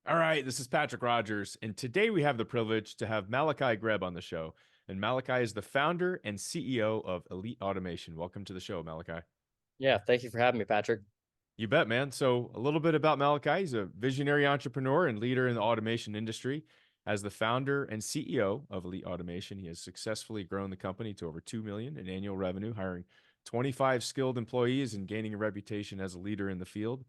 All right, this is Patrick Rogers, and today we have the privilege to have Malachi Greb on the show. And Malachi is the founder and CEO of Elite Automation. Welcome to the show, Malachi. Yeah, thank you for having me, Patrick. You bet, man. So, a little bit about Malachi. He's a visionary entrepreneur and leader in the automation industry. As the founder and CEO of Elite Automation, he has successfully grown the company to over 2 million in annual revenue, hiring 25 skilled employees and gaining a reputation as a leader in the field.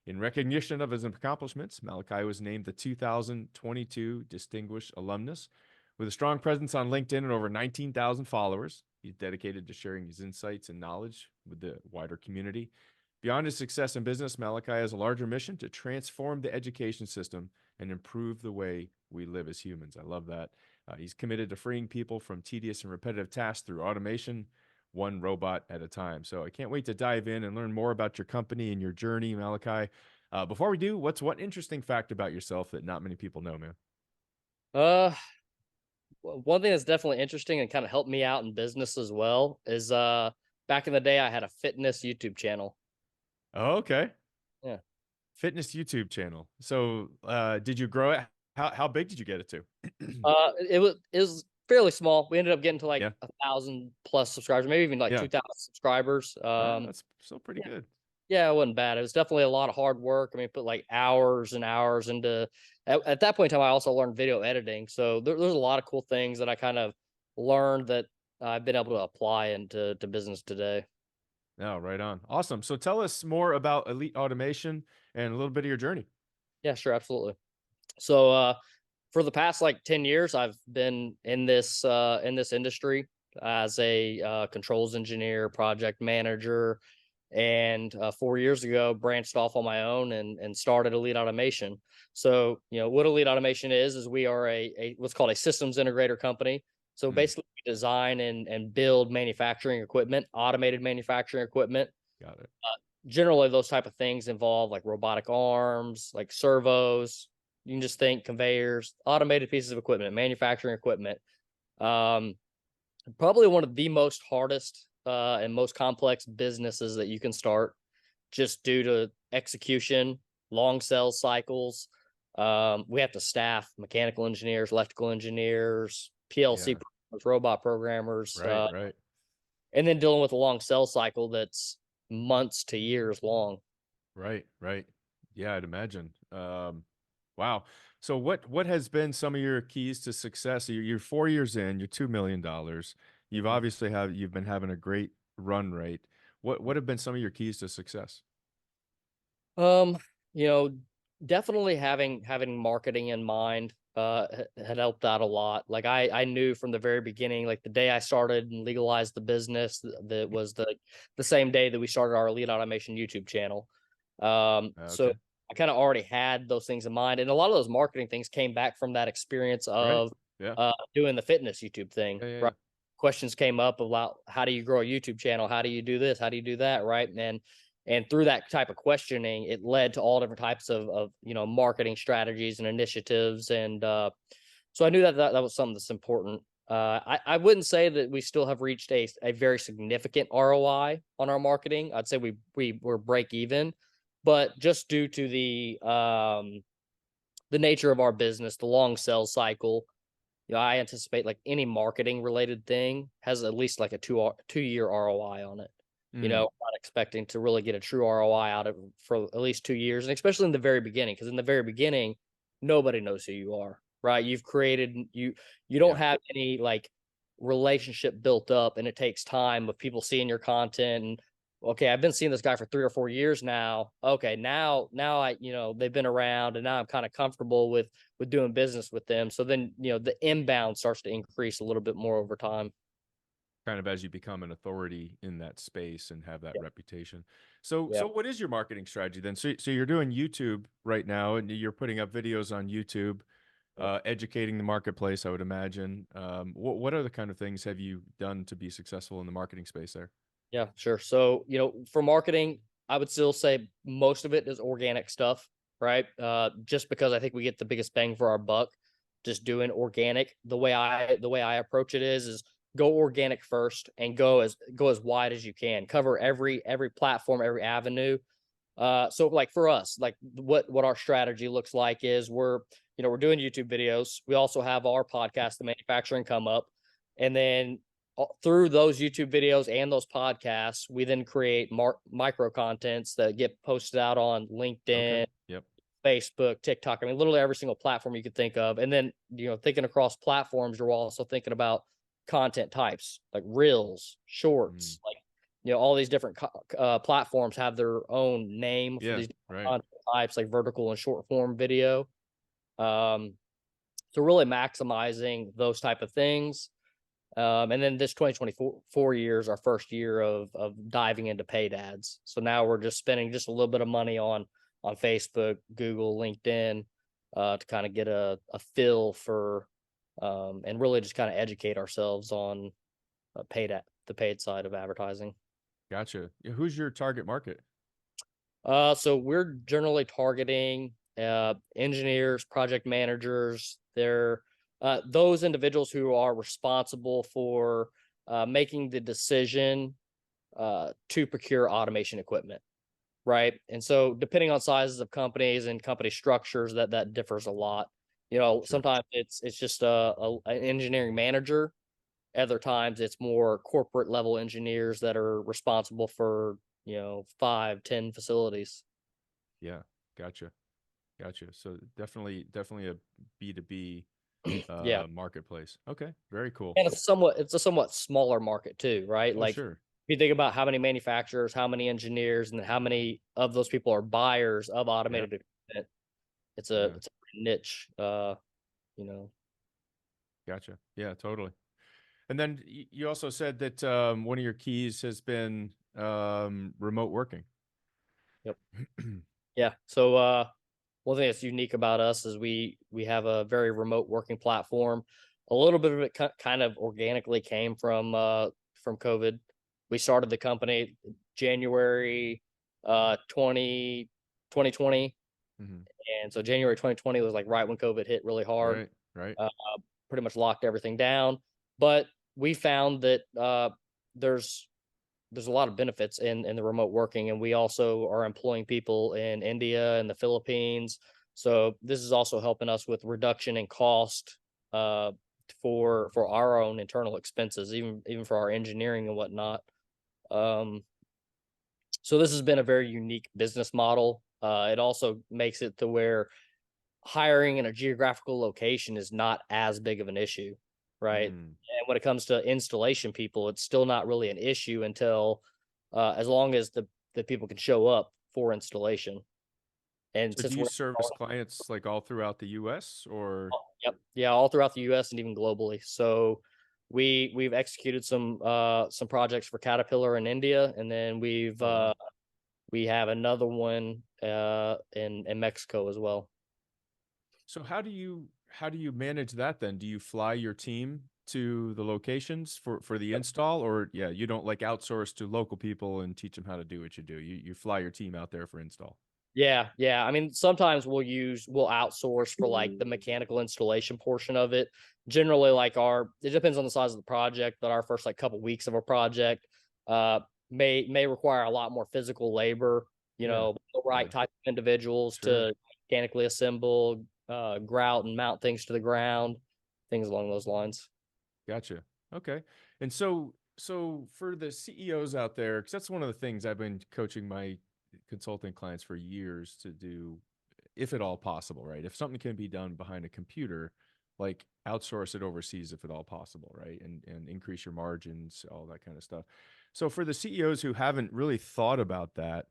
In recognition of his accomplishments, Malachi was named the 2022 Distinguished Alumnus. With a strong presence on LinkedIn and over 19,000 followers, he's dedicated to sharing his insights and knowledge with the wider community. Beyond his success in business, Malachi has a larger mission to transform the education system and improve the way we live as humans. I love that. He's committed to freeing people from tedious and repetitive tasks through automation, one robot at a time. So I can't wait to dive in and learn more about your company and your journey, Malachi. Before we do, what's one interesting fact about yourself that not many people know, man? Uh, one thing that's definitely interesting and kind of helped me out in business as well is back in the day I had a fitness YouTube channel. Oh, okay. Yeah. Fitness YouTube channel. So did you grow it? How big did you get it to? It was fairly small. We ended up getting to like Yeah. 1,000+ subscribers, maybe even like Yeah. 2,000 subscribers. That's still pretty Yeah, good. yeah, it wasn't bad. It was definitely a lot of hard work. I mean, put like hours and hours into. At that point in time, I also learned video editing, so there's a lot of cool things that I kind of learned that I've been able to apply into business today. Oh, right on. Awesome. So tell us more about Elite Automation and a little bit of your journey. Yeah, sure, absolutely. So for the past like 10 years, I've been in this industry as a controls engineer, project manager, and 4 years ago branched off on my own and started Elite Automation. So what Elite Automation is we are a what's called a systems integrator company. So Hmm, basically we design and build manufacturing equipment, automated manufacturing equipment. got it. Generally those type of things involve like robotic arms, like servos. You can just think conveyors, automated pieces of equipment, manufacturing equipment. um, Probably one of the most hardest and most complex businesses that you can start, just due to execution, long sales cycles. We have to staff mechanical engineers, electrical engineers, PLC Yeah. programmers, robot programmers, Right, right. and then dealing with a long sales cycle that's months to years long. Right, right. Yeah, I'd imagine. Wow. So what has been some of your keys to success? You're 4 years in, you're $2 million. You've been having a great run rate. What have been some of your keys to success? Um, you know, Definitely having marketing in mind had helped out a lot. Like I knew from the very beginning, like the day I started and legalized the business, that was the same day that we started our Elite Automation YouTube channel. So Okay. I kind of already had those things in mind, and a lot of those marketing things came back from that experience Right. of Yeah. doing the fitness YouTube thing. Yeah, yeah, Right? yeah. Questions came up about how do you grow a YouTube channel? How do you do this? How do you do that? Right? And through that type of questioning, it led to all different types of marketing strategies and initiatives. And so I knew that was something that's important. I wouldn't say that we still have reached a very significant ROI on our marketing. I'd say we were break even, but just due to the nature of our business, the long sales cycle, I anticipate like any marketing related thing has at least like a 2 year ROI on it. Mm, Not expecting to really get a true ROI out of for at least 2 years, and especially in the very beginning, because in the very beginning, nobody knows who you are, right? You don't yeah. have any like relationship built up, and it takes time of people seeing your content and okay, I've been seeing this guy for 3 or 4 years now. Okay, now they've been around, and now I'm kind of comfortable with doing business with them. So then the inbound starts to increase a little bit more over time. Kind of as you become an authority in that space and have that Yeah, reputation. So yeah, so what is your marketing strategy then? So you're doing YouTube right now and you're putting up videos on YouTube, yeah. educating the marketplace, I would imagine. What other kind of things have you done to be successful in the marketing space there? Yeah, sure. So, for marketing, I would still say most of it is organic stuff, right? Just because I think we get the biggest bang for our buck just doing organic. The way I approach it is go organic first and go as wide as you can. Cover every platform, every avenue. So like for us, like what our strategy looks like is we're doing YouTube videos. We also have our podcast, The Manufacturing Come Up, and then through those YouTube videos and those podcasts, we then create micro contents that get posted out on Okay. LinkedIn, Yep. Facebook, TikTok. I mean, literally every single platform you could think of. And then, thinking across platforms, you're also thinking about content types like reels, Mm. shorts, like, all these different platforms have their own name for Yeah. these Right. content types, like vertical and short form video. Um, so really maximizing those type of things. And then this 2024 year is our first year of diving into paid ads. So now we're just spending just a little bit of money on Facebook, Google, LinkedIn, to kind of get a feel for, and really just kind of educate ourselves on the paid side of advertising. Gotcha. Yeah, who's your target market? So we're generally targeting engineers, project managers. They're those individuals who are responsible for making the decision to procure automation equipment, right? And so, depending on sizes of companies and company structures, that differs a lot. Sure. Sometimes it's just an engineering manager. Other times, it's more corporate level engineers that are responsible for 5, 10 facilities. Yeah. Gotcha. Gotcha. So definitely a B2B Yeah. marketplace. Okay. Very cool. And it's a somewhat smaller market too, right? Oh, Like, sure. if you think about how many manufacturers, how many engineers, and how many of those people are buyers of Yep. automated equipment, Yeah. it's a niche, you know. Gotcha. Yeah, totally. And then you also said that one of your keys has been remote working. Yep. Yeah. So one thing that's unique about us is we have a very remote working platform. A little bit of it kind of organically came from COVID. We started the company January 2020, Hmm. and so January 2020 was like right when COVID hit really hard. Right. Right. Uh, Pretty much locked everything down. But we found that there's there's a lot of benefits in the remote working, and we also are employing people in India and the Philippines. So this is also helping us with reduction in cost uh, for our own internal expenses, even for our engineering and whatnot. Um, so this has been a very unique business model. It also makes it to where hiring in a geographical location is not as big of an issue, right? Mm. And when it comes to installation people, it's still not really an issue until as long as the people can show up for installation. And So do since you we're service clients like all throughout the US or? yep, yeah, all throughout the US and even globally. So we've executed some projects for Caterpillar in India, and then Oh, wow. we have another one in Mexico as well. So how do you manage that then? Do you fly your team to the locations for the install, or yeah, you don't like outsource to local people and teach them how to do what you do. You fly your team out there for install. Yeah, yeah. I mean, sometimes we'll outsource for like the mechanical installation portion of it. Generally, like it depends on the size of the project, but our first like couple weeks of a project uh may require a lot more physical labor, Yeah. the right Yeah. type of individuals Sure. to mechanically assemble, grout and mount things to the ground, things along those lines. Gotcha. Okay. And so for the CEOs out there, because that's one of the things I've been coaching my consulting clients for years to do, if at all possible, right? If something can be done behind a computer, like outsource it overseas if at all possible, right? And increase your margins, all that kind of stuff. So for the CEOs who haven't really thought about that,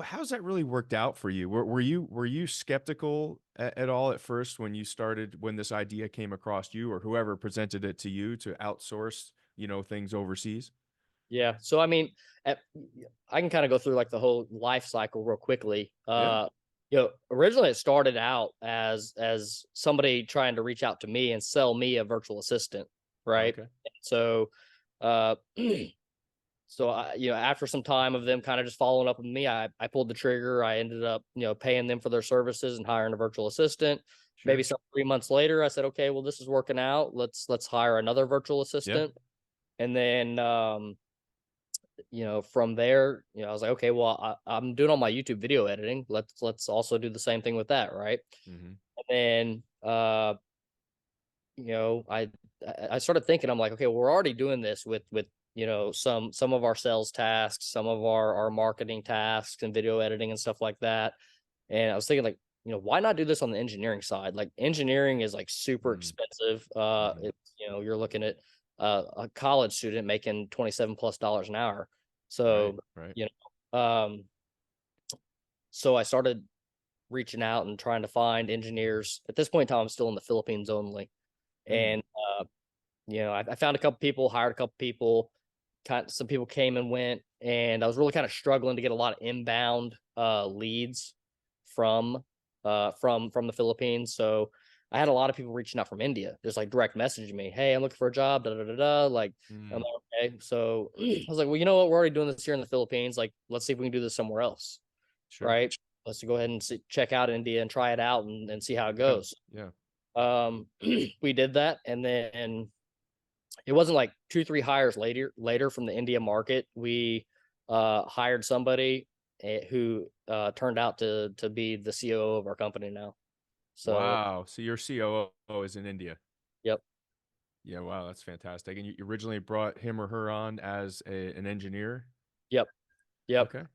how's that really worked out for you? Were you skeptical at all at first when you started, when this idea came across you or whoever presented it to you to outsource, things overseas? Yeah. So I mean, at, I can kind of go through like the whole life cycle real quickly. Yeah. Originally it started out as somebody trying to reach out to me and sell me a virtual assistant, right? Okay. So, uh, so after some time of them kind of just following up with me, I pulled the trigger. I ended up, paying them for their services and hiring a virtual assistant. Maybe Sure. some 3 months later, I said, okay, well, this is working out. Let's hire another virtual Yeah. assistant. And then from there, I was like, okay, well, I'm doing all my YouTube video editing. Let's also do the same thing with that, right? Mm-hmm. And then, you know, I I started thinking, I'm like, okay, well, we're already doing this with some of our sales tasks, some of our marketing tasks and video editing and stuff like that. And I was thinking, like, why not do this on the engineering side? Like, engineering is like super expensive. Mm-hmm. You're looking at a college student making $27+ an hour. Right. So, Right. you know, so I started reaching out and trying to find engineers. At this point in time, I'm still in the Philippines only. Mm. And I found a couple people, hired a couple people, some people came and went, and I was really kind of struggling to get a lot of inbound leads from from the Philippines. So I had a lot of people reaching out from India, just like direct messaging me, hey, I'm looking for a job, da da da da. Like, I'm Mm. like, okay. So I was like, well, you know what? We're already doing this here in the Philippines. Like, let's see if we can do this somewhere else, Sure. right? Let's go ahead and check out India and try it out and see how it Yeah. goes. Yeah. We did that, and then it wasn't like 2 3 hires later from the India market. We hired somebody who turned out to be the COO of our company now. So Wow. So your COO is in India. yep, Yeah. Wow. That's fantastic. And you originally brought him or her on as an engineer. yep, yep. Okay.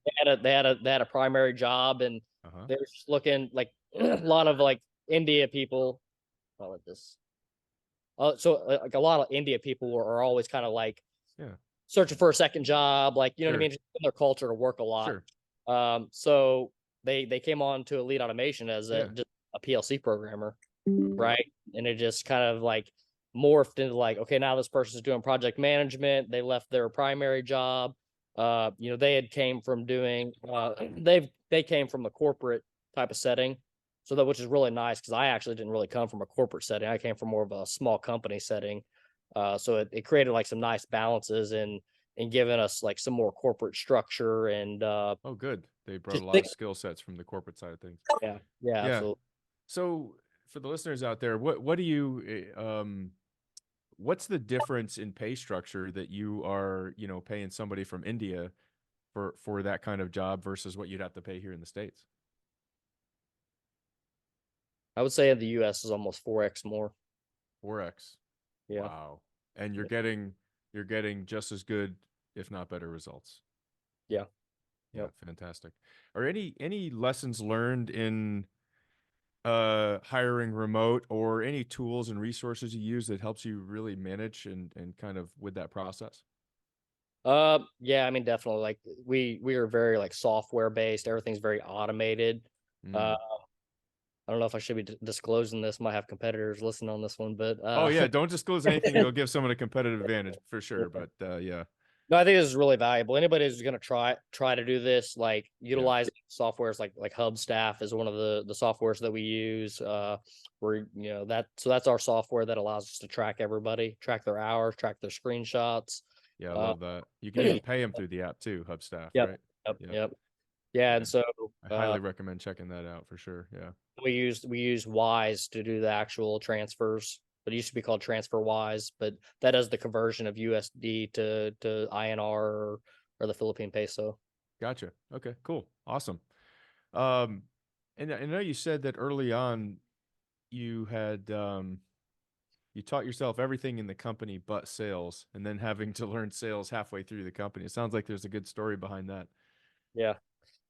They had a primary job, and Uh-huh. they were just looking like a lot of like India people. Call it this. Like a lot of India people are always kind of like Yeah. searching for a second job, like, you know what I Sure. mean, just in their culture to work a lot. Sure. So they came on to Elite Automation as Yeah. just a PLC programmer, right? And it just kind of like morphed into like, okay, now this person's doing project management. They left their primary job. They had came from doing they came from a corporate type of setting. So that, which is really nice, because I actually didn't really come from a corporate setting. I came from more of a small company setting. So it created like some nice balances and giving us like some more corporate structure and Oh, good. They brought just a lot think, of skill sets from the corporate side of things. yeah, yeah, Yeah. absolutely. So for the listeners out there, what do you what's the difference in pay structure that you are, paying somebody from India for that kind of job versus what you'd have to pay here in the States? I would say in the US is almost 4x more. 4x. Yeah. Wow. And you're getting just as good, if not better results. Yeah. Yeah, Yep. fantastic. Are any lessons learned in hiring remote, or any tools and resources you use that helps you really manage and kind of with that process? Yeah, I mean, definitely. Like, we are very like software based. Everything's very automated. Uh, Mm. I don't know if I should be disclosing this. Might have competitors listen on this one, but Oh yeah, don't disclose anything that'll give someone a competitive advantage for sure. yeah. But yeah, No, I think this is really valuable. Anybody who's going to try to do this, like yeah, utilizing softwares like Hubstaff is one of the softwares that we use. Where that's our software that allows us to track everybody, track their hours, track their screenshots. yeah. I Uh, love that. You can even pay them through the app too, Hub staff, yep, right? yep, Yep. yep. Yeah, Yeah. and so I uh, highly recommend checking that out for sure. Yeah. we use Wise to do the actual transfers. But it used to be called TransferWise, but that does the conversion of USD to INR or the Philippine peso. Gotcha. Okay, cool. Awesome. Um, and I know you said that early on you had you taught yourself everything in the company but sales, and then having to learn sales halfway through the company. It sounds like there's a good story behind that. Yeah.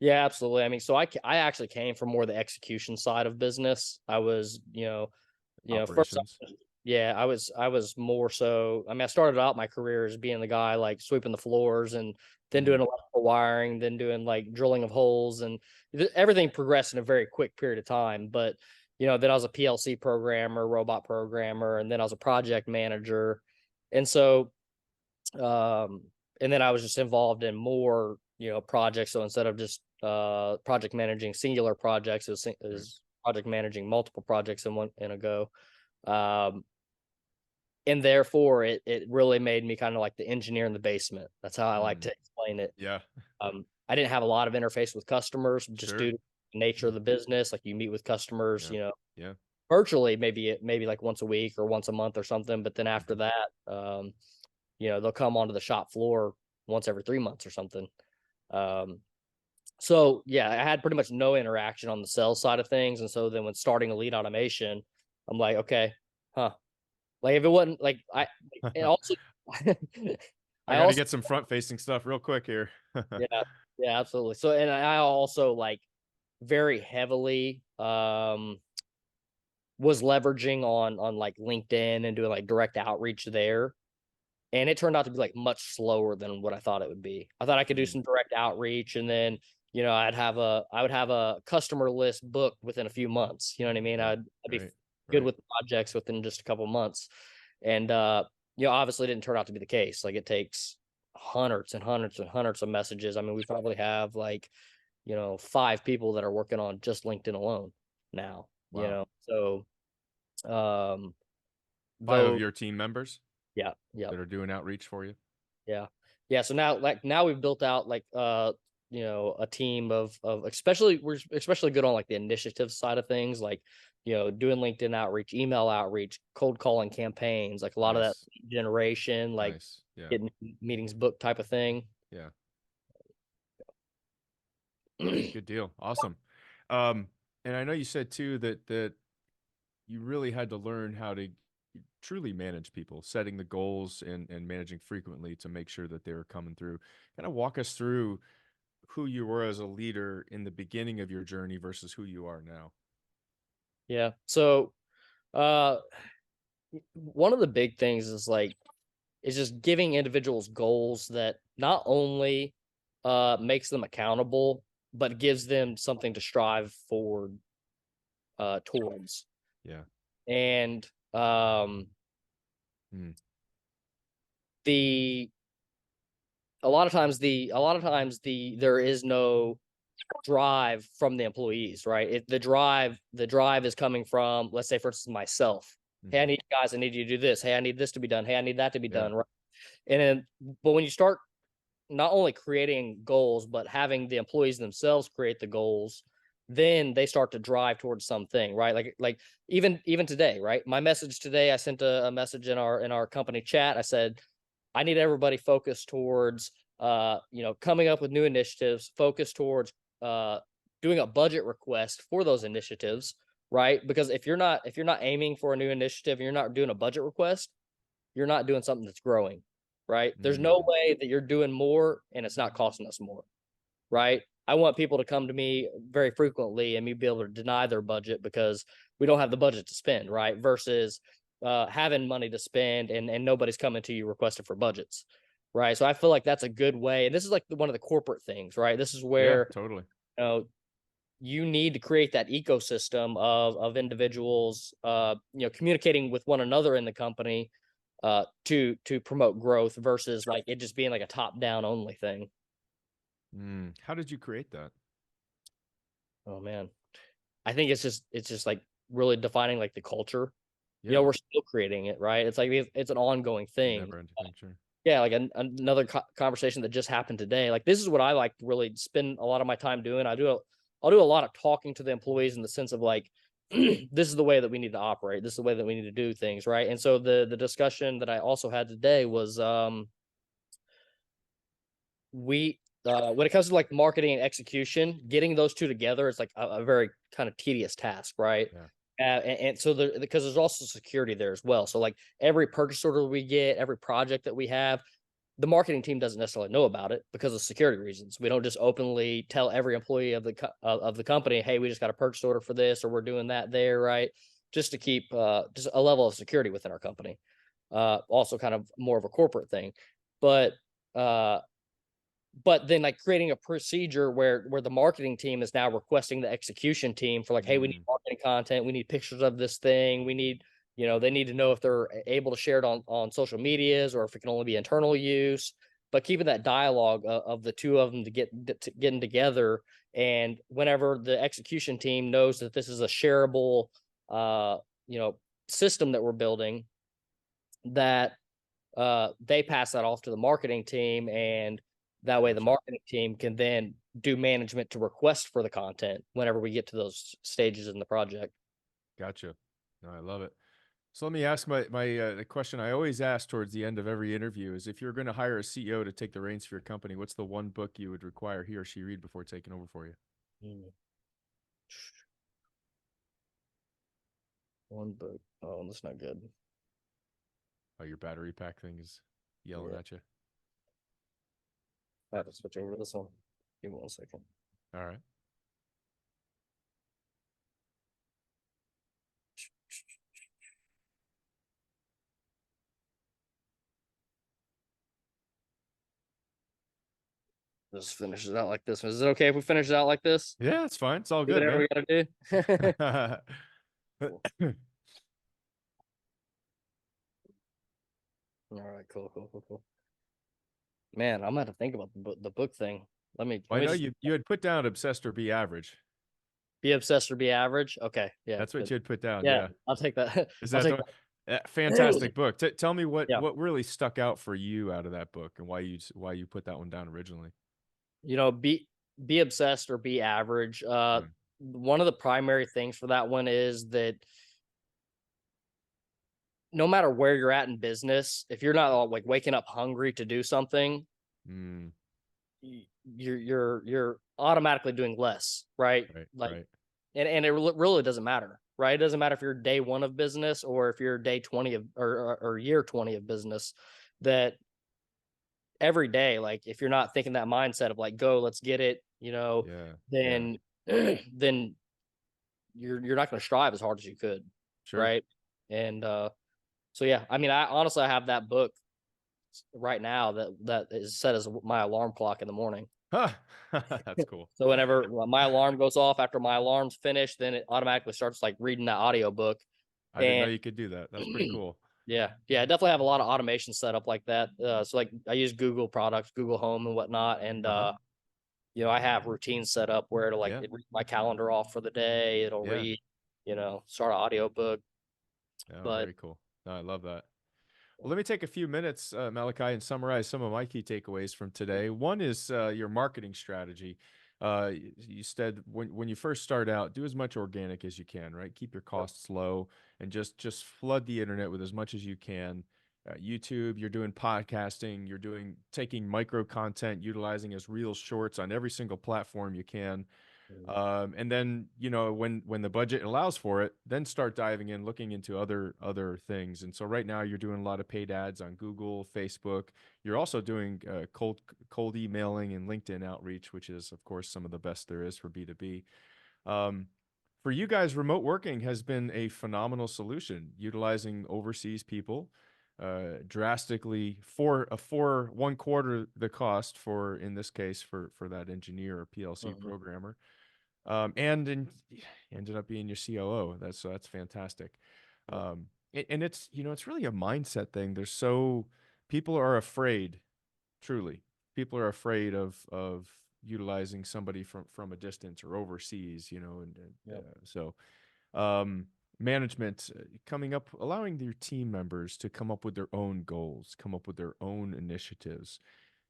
Yeah, absolutely. I mean, so I actually came from more the execution side of business. I was, first, Operations. yeah, I was more so. I mean, I started out my career as being the guy like sweeping the floors, and then Mm, doing electrical wiring, then doing like drilling of holes, and everything progressed in a very quick period of time. But then I was a PLC programmer, robot programmer, and then I was a project manager, and so um, and then I was just involved in more projects. So instead of just project managing singular projects, right. is project managing multiple projects in a go. um and therefore it really made me kind of like the engineer in the basement. That's how I like Mm, to explain it. yeah. I didn't have a lot of interface with customers just Sure. due to the nature of the business. Like, you meet with customers, Yeah. Yeah. virtually, maybe like once a week or once a month or something, but then after Hmm. that, they'll come onto the shop floor once every 3 months or something. Um, so yeah, I had pretty much no interaction on the sales side of things. And so then when starting Elite Automation, I'm like, okay, huh. Like if it wasn't like and also I I got to also get some front facing stuff real quick here. yeah, yeah, absolutely. So and I also like very heavily was leveraging on like LinkedIn and doing like direct outreach there. And it turned out to be like much slower than what I thought it would be. I thought I could do Mm, some direct outreach and then, I would have a customer list booked within a few months. You know what I mean? yeah. I'd be Right. good Right. with projects within just a couple months. And obviously it didn't turn out to be the case. Like it takes hundreds and hundreds and hundreds of messages. I mean, we probably have like, 5 people that are working on just LinkedIn alone now, Wow. So um Five of though your team members yeah, yeah. that are doing outreach for you. Yeah. Yeah. So now we've built out like a team of especially we're especially good on like the initiative side of things, like doing LinkedIn outreach, email outreach, cold calling campaigns, like a lot of that Nice. generation, like Nice. Yeah. getting meetings booked type of thing. Yeah. Good deal. Awesome. Um, and I know you said too that you really had to learn how to truly manage people, setting the goals and managing frequently to make sure that they were coming through. Kind of walk us through who you were as a leader in the beginning of your journey versus who you are now. Yeah. So uh one of the big things is just giving individuals goals that not only makes them accountable, but gives them something to strive forward towards. Yeah. And Mm, the a lot of times there is no drive from the employees, right? The drive is coming from, let's say for instance, myself. Hey, I hmm. need guys, I need you to do this. Hey, I need this to be done. Hey, I need that to be Yeah. done. Right. And then but when you start not only creating goals, but having the employees themselves create the goals, then they start to drive towards something, right? Like even today, right? My message today, I sent a message in our company chat. I said, I need everybody focused towards coming up with new initiatives, focused towards uh doing a budget request for those initiatives, right? Because if you're not aiming for a new initiative and you're not doing a budget request, you're not doing something that's growing, right? There's no Mm, way that you're doing more and it's not costing us more, right? I want people to come to me very frequently and me be able to deny their budget because we don't have the budget to spend, right? Versus having money to spend and nobody's coming to you requesting for budgets, right? So I feel like that's a good way. And this is like one of the corporate things, right? This is yeah, where totally. you know you need to create that ecosystem of individuals communicating with one another in the company to promote growth versus like it just being like a top down only thing. Mm. How did you create that? Oh man, I think it's just like really defining like the culture. Yeah. We're still creating it, right? It's like it's an ongoing thing. Never ending thing, sure. Yeah, like another conversation that just happened today. Like this is what I like to really spend a lot of my time doing. I'll do a lot of talking to the employees in the sense of like this is the way that we need to operate. This is the way that we need to do things, right? And so the discussion that I also had today was we when it comes to like marketing and execution, getting those two together is like a very kind of tedious task, right? Yeah. And so because there's also security there as well. So like every purchase order we get, every project that we have, the marketing team doesn't necessarily know about it because of security reasons. We don't just openly tell every employee of the company, hey, we just got a purchase order for this or we're doing that there, right? Just to keep just a level of security within our company. Also kind of more of a corporate thing, but uh but then like creating a procedure where the marketing team is now requesting the execution team for like, hey, we need Mm, marketing content, we need pictures of this thing, we need, they need to know if they're able to share it on social medias or if it can only be internal use, but keeping that dialogue of the two of them to getting together. And whenever the execution team knows that this is a shareable uh you know system that we're building, that they pass that off to the marketing team, and that way the gotcha. marketing team can then do management to request for the content whenever we get to those stages in the project. Gotcha. No, I love it. So let me ask the question I always ask towards the end of every interview is if you're going to hire a CEO to take the reins for your company, what's the one book you would require he or she read before taking over for you? Mm. One book. Oh, that's not good. Oh, your battery pack thing is yelling Yeah, at you. I have to switch over to this one. Give me 1 second. All right. Just finish it out like this. Is it okay if we finish it out like this? Yeah, it's fine. It's all Do good, whatever man. we gotta do. Cool. All All right, cool. Man, I'm gonna have to think about the book thing. Let me Well, I know just you had put down obsessed or be average. be obsessed or be average. Okay, yeah, That's what good. you had put down. Yeah, Yeah. I'll take that. Is I'll that take the that. fantastic book? Tell me Yeah, what really stuck out for you out of that book and why you put that one down originally. be obsessed or be average. Yeah. One of the primary things for that one is that no matter where you're at in business, if you're not like waking up hungry to do something, Mm, you're automatically doing less, right? right. Like, Right. and it really doesn't matter, right? It doesn't matter if you're day one of business or if you're day 20 of or year 20 of business. That every day, like if you're not thinking that mindset of like go, let's get it, Yeah. Yeah. then then you're not going to strive as hard as you could, Sure. right? And so yeah, I mean, I honestly I have that book right now that is set as my alarm clock in the morning. Huh. That's cool. So whenever my alarm goes off after my alarm's finished, then it automatically starts like reading that audio book. I didn't know And you could do that. That's pretty cool. yeah, I definitely have a lot of automation set up like that. So like I use Google products, Google Home and whatnot, and Uh-huh. I have routines set up where to like Yeah. it read my calendar off for the day. It'll Yeah. read, start an audio book. Oh, But very cool. No, I love that. Well, let me take a few minutes, Malachi, and summarize some of my key takeaways from today. One is your marketing strategy. You said when you first start out, do as much organic as you can, right? Keep your yep. costs low and just flood the internet with as much as you can. YouTube, you're doing podcasting, you're doing taking micro content, utilizing as real shorts on every single platform you can. And then when the budget allows for it, then start diving in, looking into other things. And so right now you're doing a lot of paid ads on Google, Facebook. You're also doing cold emailing and LinkedIn outreach, which is of course some of the best there is for B2B. Um, for you guys, remote working has been a phenomenal solution, utilizing overseas people drastically for 1/4 the cost for in this case for that engineer or PLC Mhm. programmer and ended up being your COO. That's fantastic. Yep. And it's really a mindset thing. People are afraid, truly. People are afraid of utilizing somebody from a distance or overseas, and Yep. so um, management coming up, allowing their team members to come up with their own goals, come up with their own initiatives,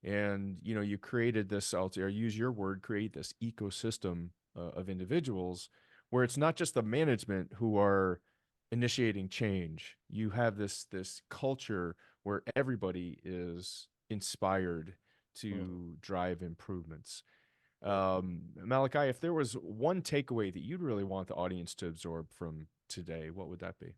and you created this, I'll use your word, create this ecosystem of individuals where it's not just the management who are initiating change. You have this culture where everybody is inspired Mhm. to drive improvements. Malachi, if there was one takeaway that you'd really want the audience to absorb from today, what would that be?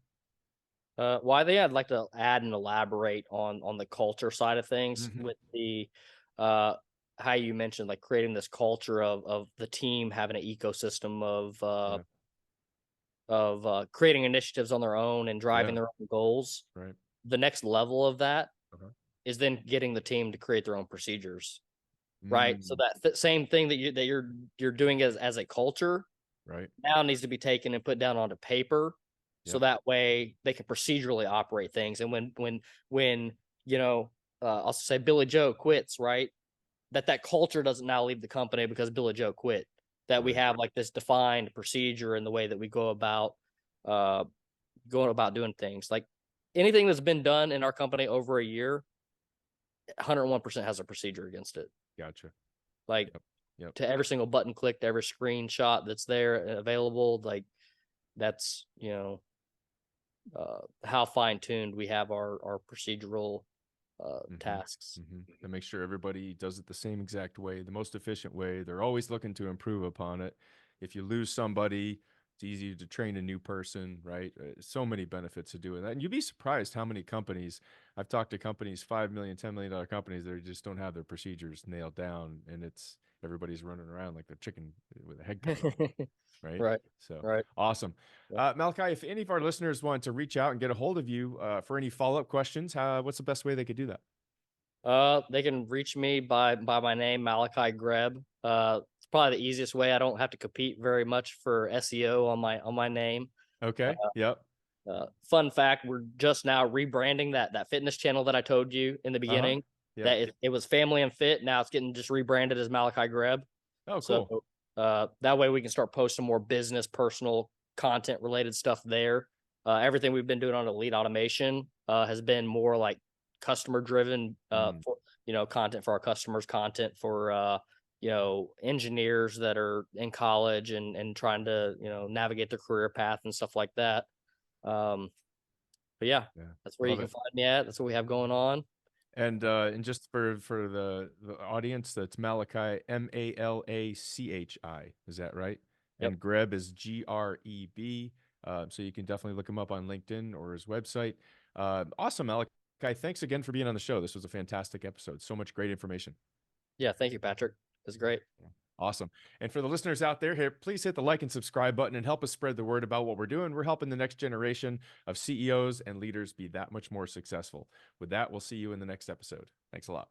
Well, I think I'd like to add and elaborate on the culture side of things Hmm. with the uh how you mentioned like creating this culture of the team having an ecosystem Yeah. of creating initiatives on their own and driving Yeah. their own goals. Right. The next level of that Uh-huh. is then getting the team to create their own procedures, right? So Mm, that same thing that you're doing as a culture right. now needs to be taken and put down onto paper so Yep. that way they can procedurally operate things. And when I'll say Billy Joe quits, right? That culture doesn't now leave the company because Billy Joe quit. That we Right. have like this defined procedure in the way that we uh going about doing things. Like anything that's been done in our company over a year, 101% has a procedure against it. Gotcha. Like Yep. Yep. to every single button clicked, every screenshot that's there and available, like that's how fine tuned we have our procedural tasks. To make sure everybody does it the same exact way, the most efficient way. They're always looking to improve upon it. If you lose somebody, it's easy to train a new person, right? So many benefits to doing that. And you'd be surprised how many companies I've talked to companies, $5 million, $10 million companies that just don't have their procedures nailed down. And it's everybody's running around like the chicken with a head cut off, right? Right. So Right. awesome. Yep. Malachi, if any of our listeners want to reach out and get a hold of you for any follow-up questions, what's the best way they could do that? They can reach me by my name, Malachi Greb. It's probably the easiest way. I don't have to compete very much for SEO on my name. Okay. Yep. Fun fact: we're just now rebranding that fitness channel that I told you in the Uh-huh. beginning. Yep. That it was Family and Fit. Now it's getting just rebranded as Malachi Greb. Oh, So cool. that way we can start posting more business, personal content related stuff there. Everything we've been doing on Elite Automation has been more like customer driven, Mm, for content for our customers, content for engineers that are in college and trying to navigate their career path and stuff like that. Um, but yeah, yeah. that's where you Love can it. find me at. That's what we have going on. And just for the audience, that's Malachi, Malachi. Is that right? Yep. And Greb is Greb. So you can definitely look him up on LinkedIn or his website. Awesome, Malachi. Thanks again for being on the show. This was a fantastic episode. So much great information. Yeah. Thank you, Patrick. It's great. Yeah. Awesome. And for the listeners out there here, please hit the like and subscribe button and help us spread the word about what we're doing. We're helping the next generation of CEOs and leaders be that much more successful. With that, we'll see you in the next episode. Thanks a lot.